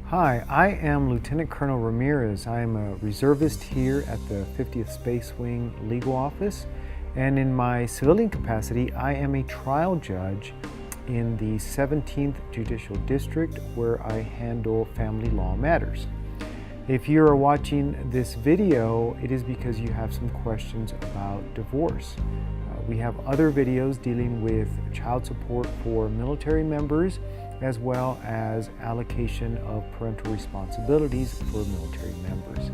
Hi, I am Lieutenant Colonel Ramirez. I am a reservist here at the 50th Space Wing Legal Office, and in my civilian capacity, I am a trial judge in the 17th Judicial District where I handle family law matters. If you are watching this video, it is because you have some questions about divorce. We have other videos dealing with child support for military members, as well as allocation of parental responsibilities for military members.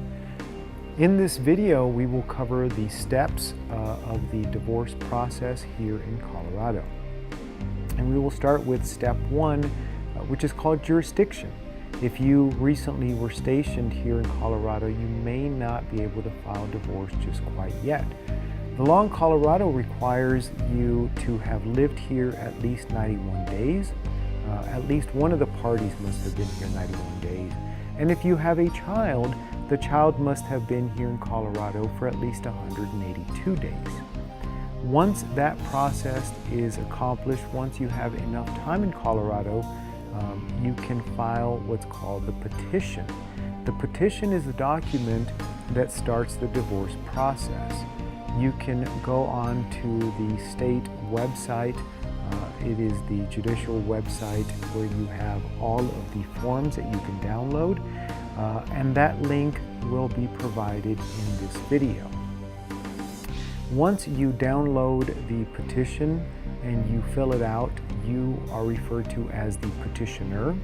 In this video, we will cover the steps of the divorce process here in Colorado. And we will start with step one, which is called jurisdiction. If you recently were stationed here in Colorado, you may not be able to file divorce just quite yet. The law in Colorado requires you to have lived here at least 91 days. At least one of the parties must have been here 91 days. And if you have a child, the child must have been here in Colorado for at least 182 days. Once that process is accomplished, once you have enough time in Colorado, you can file what's called the petition. The petition is the document that starts the divorce process. You can go on to the state website. It is the judicial website where you have all of the forms that you can download, and that link will be provided in this video. Once you download the petition and you fill it out, you are referred to as the petitioner,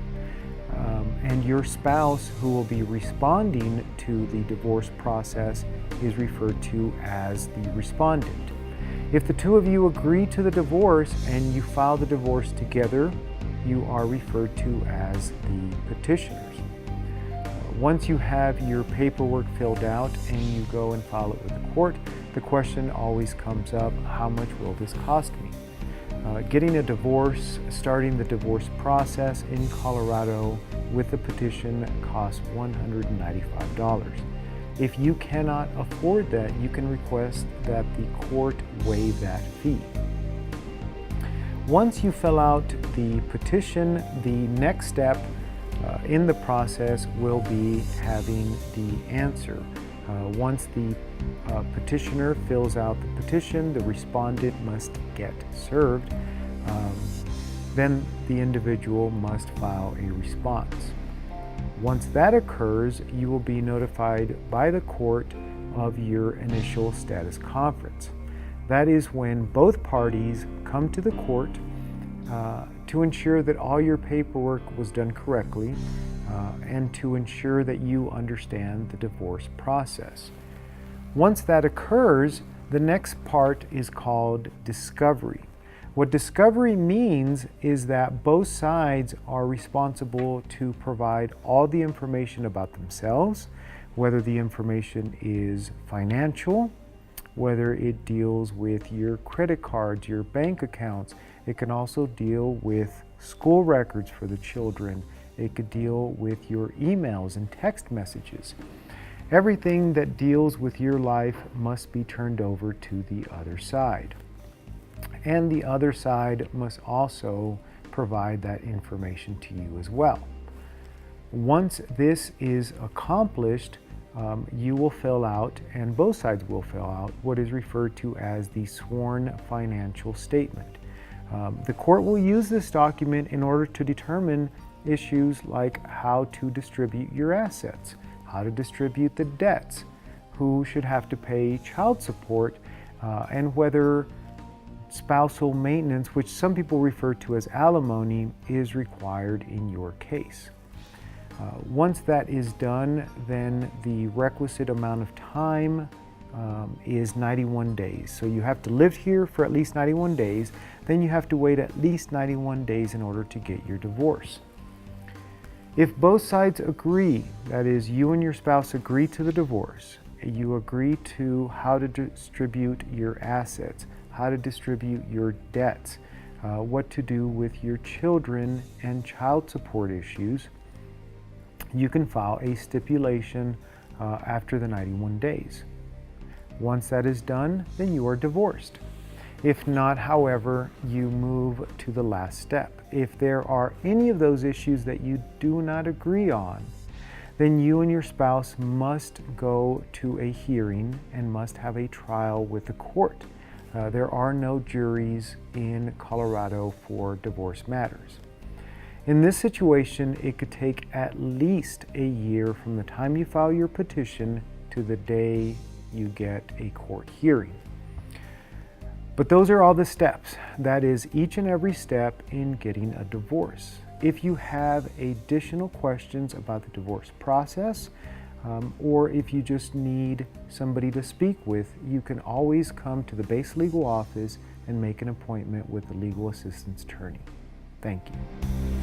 and your spouse who will be responding to the divorce process is referred to as the respondent. If the two of you agree to the divorce and you file the divorce together, you are referred to as the petitioners. Once you have your paperwork filled out and you go and file it with the court, the question always comes up, how much will this cost me? Getting a divorce, starting the divorce process in Colorado with the petition costs $195. If you cannot afford that, you can request that the court waive that fee. Once you fill out the petition, the next step in the process will be having the answer. Once the petitioner fills out the petition, the respondent must get served. Then the individual must file a response. Once that occurs, you will be notified by the court of your initial status conference. That is when both parties come to the court to ensure that all your paperwork was done correctly and to ensure that you understand the divorce process. Once that occurs, the next part is called discovery. What discovery means is that both sides are responsible to provide all the information about themselves, whether the information is financial, whether it deals with your credit cards, your bank accounts. It can also deal with school records for the children. It could deal with your emails and text messages. Everything that deals with your life must be turned over to the other side. And the other side must also provide that information to you as well. Once this is accomplished, you will fill out, and both sides will fill out, what is referred to as the sworn financial statement. The court will use this document in order to determine issues like how to distribute your assets, how to distribute the debts, who should have to pay child support, and whether spousal maintenance, which some people refer to as alimony, is required in your case. Once that is done, then the requisite amount of time is 91 days. So you have to live here for at least 91 days, then you have to wait at least 91 days in order to get your divorce. If both sides agree, that is, you and your spouse agree to the divorce, you agree to how to distribute your assets, how to distribute your debts, what to do with your children and child support issues, you can file a stipulation after the 91 days. Once that is done, then you are divorced. If not, however, you move to the last step. If there are any of those issues that you do not agree on, then you and your spouse must go to a hearing and must have a trial with the court. There are no juries in Colorado for divorce matters. In this situation, it could take at least a year from the time you file your petition to the day you get a court hearing. But those are all the steps. That is each and every step in getting a divorce. If you have additional questions about the divorce process, or if you just need somebody to speak with, you can always come to the base legal office and make an appointment with the legal assistance attorney. Thank you.